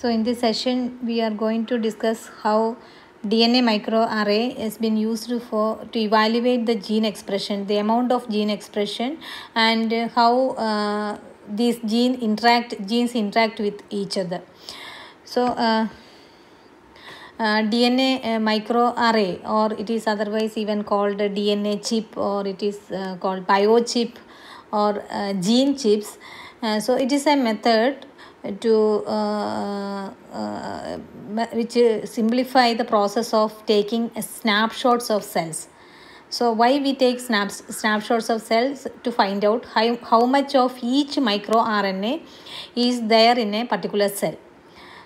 So in this session, we are going to discuss how DNA microarray has been used to evaluate the gene expression, the amount of gene expression, and how these genes interact with each other. So DNA microarray, or it is otherwise even called a DNA chip, or it is called biochip or gene chips. So it is a method to which simplify the process of taking snapshots of cells. So why we take snapshots of cells? To find out how much of each microRNA is there in a particular cell.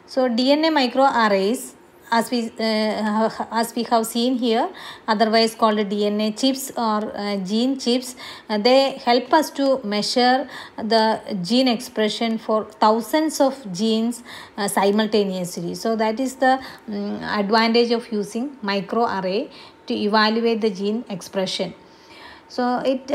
So DNA microarrays, as we have seen here, otherwise called DNA chips or gene chips, they help us to measure the gene expression for thousands of genes simultaneously. So that is the advantage of using microarray to evaluate the gene expression. So it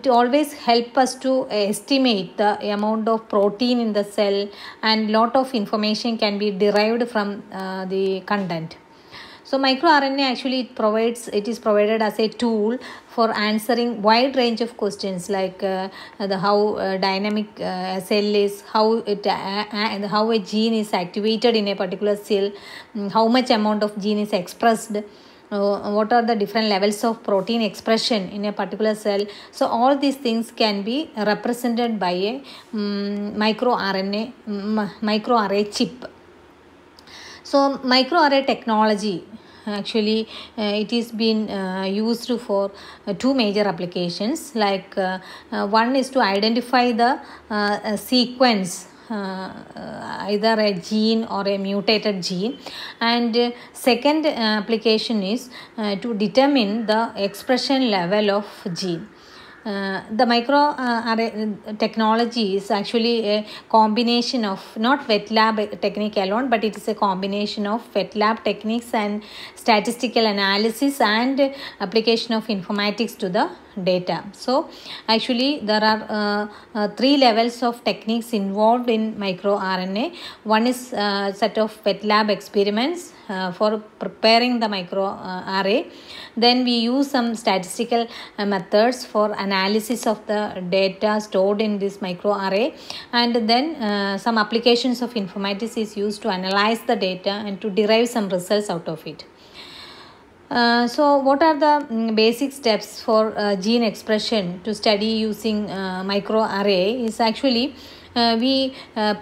always helps us to estimate the amount of protein in the cell, and lot of information can be derived from the content. So microRNA actually it is provided as a tool for answering wide range of questions, like how dynamic cell is, how a gene is activated in a particular cell, how much amount of gene is expressed, what are the different levels of protein expression in a particular cell. So all these things can be represented by a microarray chip. So microarray technology, actually it is been used for two major applications. Like one is to identify the sequence, either a gene or a mutated gene, and second application is to determine the expression level of gene. The microarray technology is actually a combination of not wet lab technique alone, but it is a combination of wet lab techniques and statistical analysis and application of informatics to the data. So actually there are three levels of techniques involved in microRNA. One is set of wet lab experiments for preparing the microarray. Then we use some statistical methods for analysis of the data stored in this microarray, and then some applications of informatics is used to analyze the data and to derive some results out of it. So what are the basic steps for gene expression to study using microarray is actually we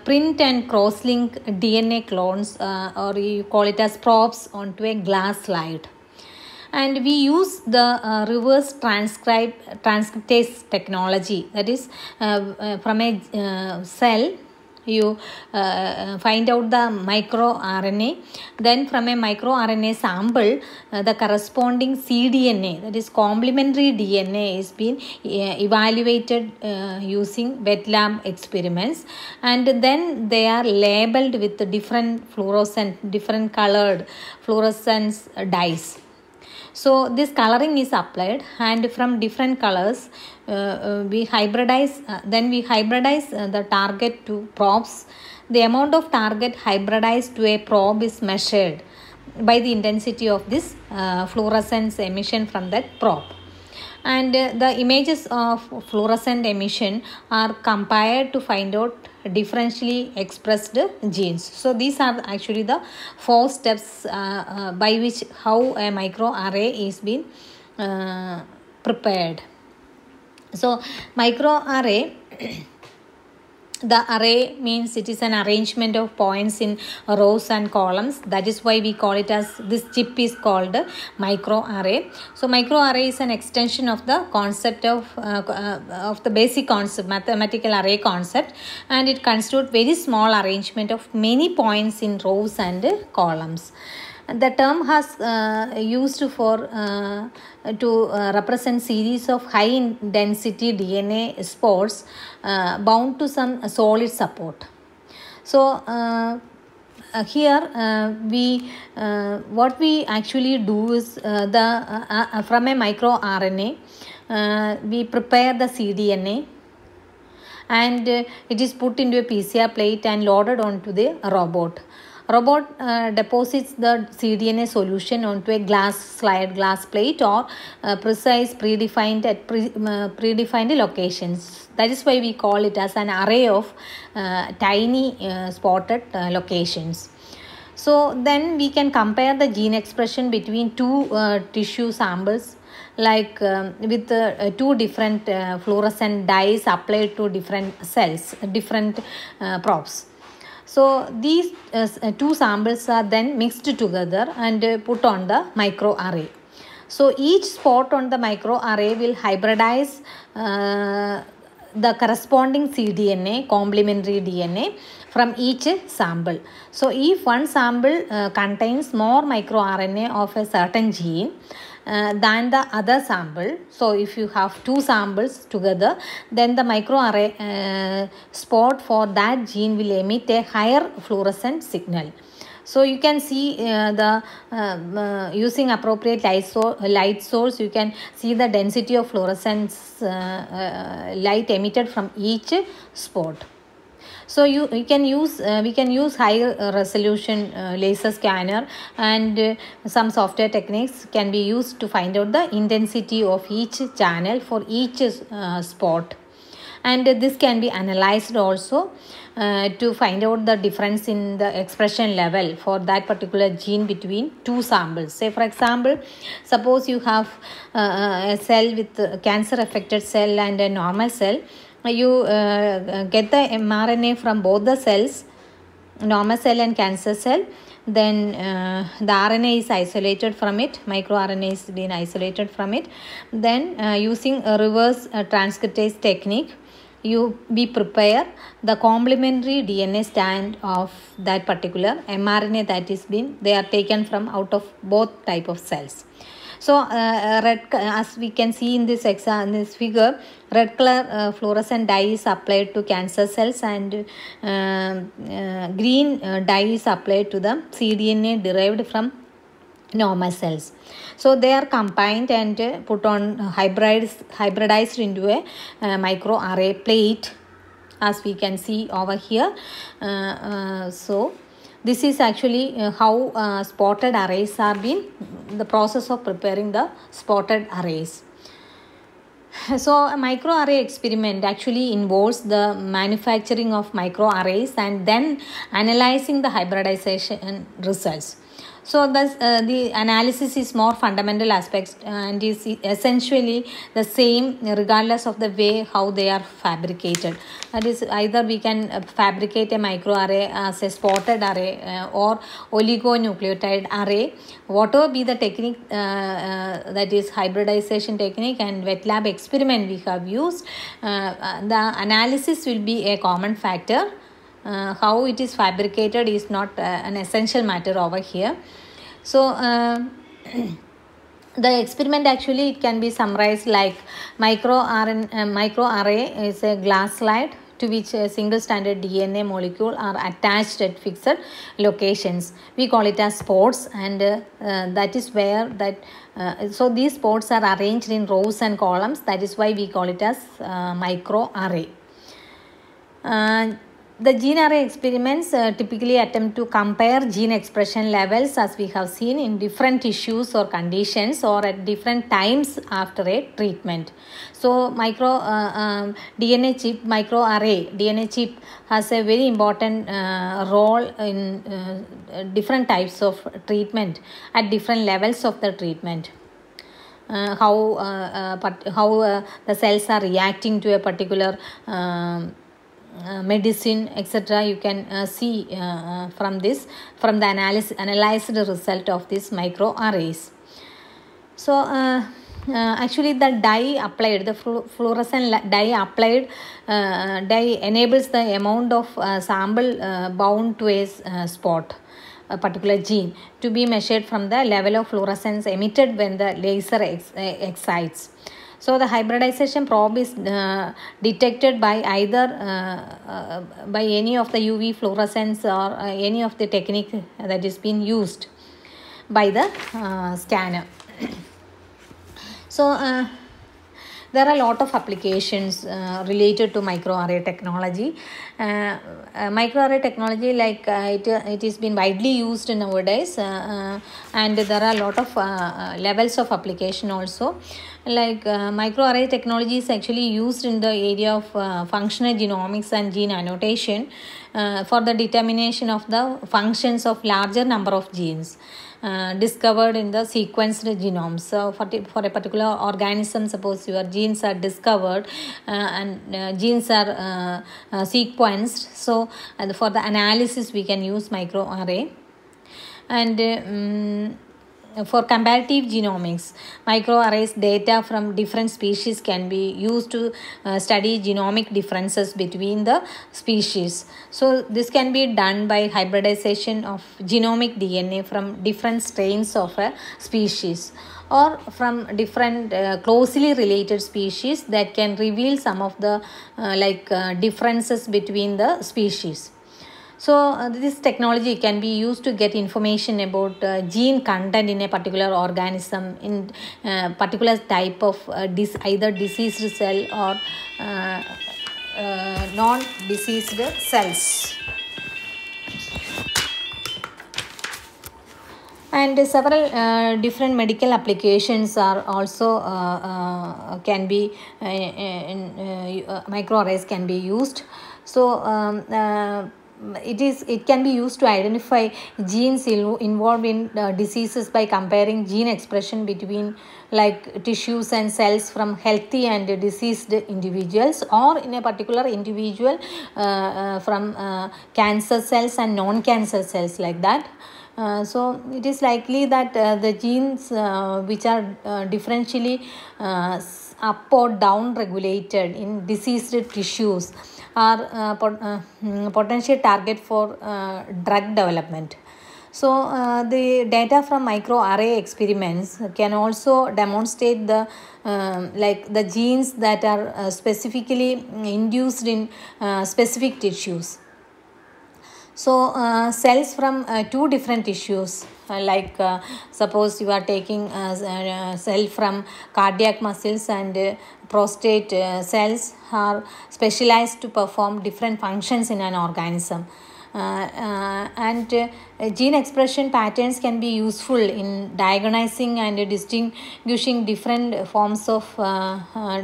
print and cross-link DNA clones, or you call it as probes, onto a glass slide. And we use the reverse transcriptase technology. That is, from a cell you find out the microRNA. Then from a microRNA sample, the corresponding cDNA, that is complementary DNA, is being evaluated using wet lab experiments, and then they are labeled with different colored fluorescence dyes. So this coloring is applied, and from different colors we hybridize the target to probes. The amount of target hybridized to a probe is measured by the intensity of this fluorescence emission from that probe, and the images of fluorescent emission are compared to find out differentially expressed genes. So these are actually the four steps by which how a microarray is being prepared. So microarray, the array means it is an arrangement of points in rows and columns. That is why we call it as, this chip is called microarray. So microarray is an extension of the concept of the basic concept, mathematical array concept, and it constitutes very small arrangement of many points in rows and columns. The term has used for to represent series of high density DNA spots bound to some solid support. So here what we actually do is from a microRNA we prepare the cDNA, and it is put into a PCR plate and loaded onto the robot. Robot deposits the cDNA solution onto a glass plate or precise predefined at predefined locations. That is why we call it as an array of tiny spotted locations. So then we can compare the gene expression between two tissue samples, like with two different fluorescent dyes applied to different cells, different props. So these two samples are then mixed together and put on the microarray. So each spot on the microarray will hybridize the corresponding cDNA, complementary DNA from each sample. So if one sample contains more microRNA of a certain gene than the other sample, so if you have two samples together, then the microarray spot for that gene will emit a higher fluorescent signal. So you can see using appropriate light source, you can see the density of fluorescence light emitted from each spot. So we can use high resolution laser scanner, and some software techniques can be used to find out the intensity of each channel for each spot. And this can be analyzed also to find out the difference in the expression level for that particular gene between two samples. Say for example, suppose you have a cell with cancer affected cell and a normal cell. You get the mRNA from both the cells, normal cell and cancer cell. Then the RNA is isolated from it, microRNA is being isolated from it. Then using a reverse transcriptase technique, we prepare the complementary DNA strand of that particular mRNA that is they are taken from out of both type of cells. So as we can see in this figure, red color fluorescent dye is applied to cancer cells, and green dye is applied to the cDNA derived from normal cells. So they are combined and put on hybridized into a microarray plate, as we can see over here. So this is actually how spotted arrays are the process of preparing the spotted arrays. So a microarray experiment actually involves the manufacturing of microarrays and then analyzing the hybridization results. So the analysis is more fundamental aspects and is essentially the same regardless of the way how they are fabricated. That is, either we can fabricate a microarray as a spotted array or oligonucleotide array. Whatever be the technique, that is hybridization technique and wet lab experiment we have used, the analysis will be a common factor. How it is fabricated is not an essential matter over here. So the experiment actually, it can be summarized like microarray is a glass slide to which a single stranded DNA molecule are attached at fixed locations. We call it as spots, and that is where so these spots are arranged in rows and columns. That is why we call it as microarray. The gene array experiments typically attempt to compare gene expression levels, as we have seen, in different tissues or conditions or at different times after a treatment. So DNA chip, microarray DNA chip has a very important role in different types of treatment at different levels of the treatment. How the cells are reacting to a particular medicine, etc. You can see from the analyzed result of these microarrays. So actually the dye applied, the fluorescent dye applied dye enables the amount of sample bound to a spot, a particular gene, to be measured from the level of fluorescence emitted when the laser excites. So the hybridization probe is detected by either by any of the UV fluorescence or any of the technique that is being used by the scanner. So There are a lot of applications related to microarray technology. Microarray technology, like it is been widely used nowadays, and there are a lot of levels of application also. Like microarray technology is actually used in the area of functional genomics and gene annotation for the determination of the functions of larger number of genes discovered in the sequenced genomes. So for a particular organism, suppose your genes are discovered and genes are sequenced, so for the analysis we can use microarray. And for comparative genomics, microarrays data from different species can be used to study genomic differences between the species. So this can be done by hybridization of genomic DNA from different strains of a species, or from different closely related species, that can reveal some of the differences between the species. So this technology can be used to get information about gene content in a particular organism, in particular type of either diseased cell or non-diseased cells. And several different medical applications are also can be microarrays can be used. So it can be used to identify genes involved in diseases by comparing gene expression between like tissues and cells from healthy and diseased individuals, or in a particular individual from cancer cells and non-cancer cells, like that. So it is likely that the genes which are differentially up or down regulated in diseased tissues are potential target for drug development. So the data from microarray experiments can also demonstrate the the genes that are specifically induced in specific tissues. So cells from two different tissues, suppose you are taking a cell from cardiac muscles, and prostate cells are specialized to perform different functions in an organism. And gene expression patterns can be useful in diagnosing and distinguishing different forms of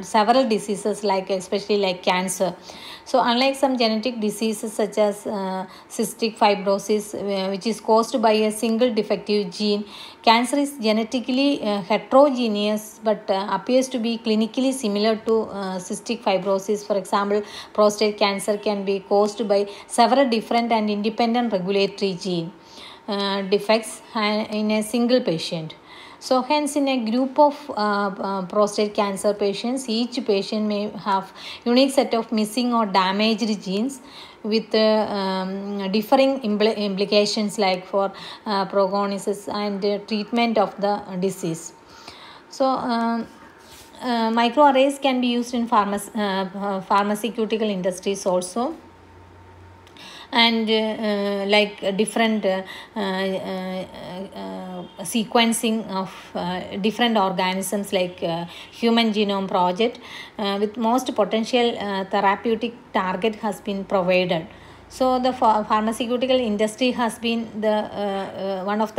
several diseases, especially like cancer. So unlike some genetic diseases such as cystic fibrosis, which is caused by a single defective gene, cancer is genetically heterogeneous but appears to be clinically similar to cystic fibrosis. For example, prostate cancer can be caused by several different and independent regulatory gene defects in a single patient. So hence, in a group of prostate cancer patients, each patient may have unique set of missing or damaged genes with differing implications, like for prognosis and treatment of the disease. So microarrays can be used in pharmaceutical industries also, and different sequencing of different organisms, like human genome project with most potential therapeutic target has been provided. So the pharmaceutical industry has been the one of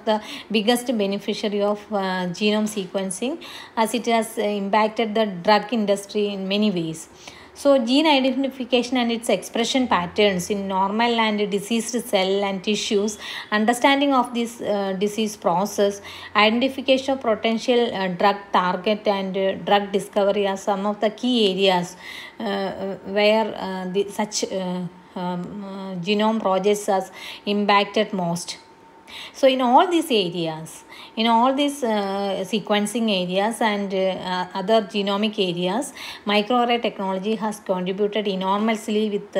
the biggest beneficiary of genome sequencing, as it has impacted the drug industry in many ways. So gene identification and its expression patterns in normal and diseased cell and tissues, understanding of this disease process, identification of potential drug target, and drug discovery are some of the key areas where such genome projects has impacted most. So in all these areas, sequencing areas and other genomic areas, microarray technology has contributed enormously with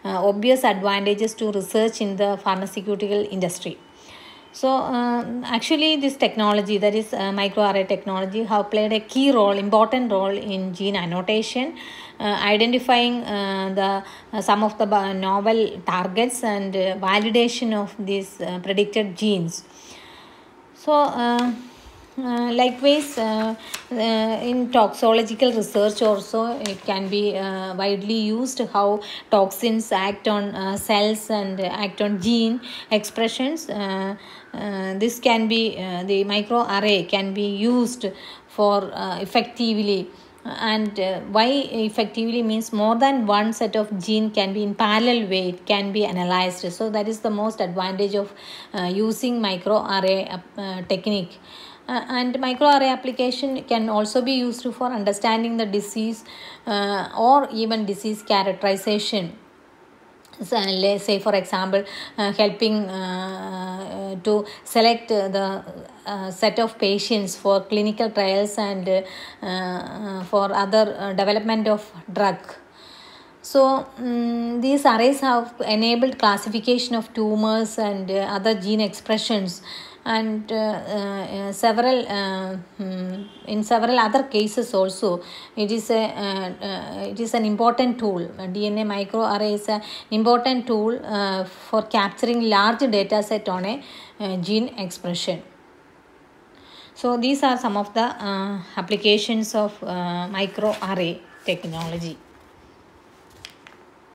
obvious advantages to research in the pharmaceutical industry. So actually this technology, that is microarray technology, have played a key role, important role in gene annotation, identifying some of the novel targets, and validation of these predicted genes. So Likewise, in toxicological research also, it can be widely used how toxins act on cells and act on gene expressions. This can be the microarray can be used for effectively. And why effectively means more than one set of gene can be in parallel way, it can be analyzed. So that is the most advantage of using microarray technique. And microarray application can also be used for understanding the disease or even disease characterization. So, let's say for example, helping to select the set of patients for clinical trials and for other development of drug. So these arrays have enabled classification of tumors and other gene expressions, and in several other cases also it is an important tool. DNA microarray is an important tool for capturing large data set on a gene expression. So these are some of the applications of microarray technology.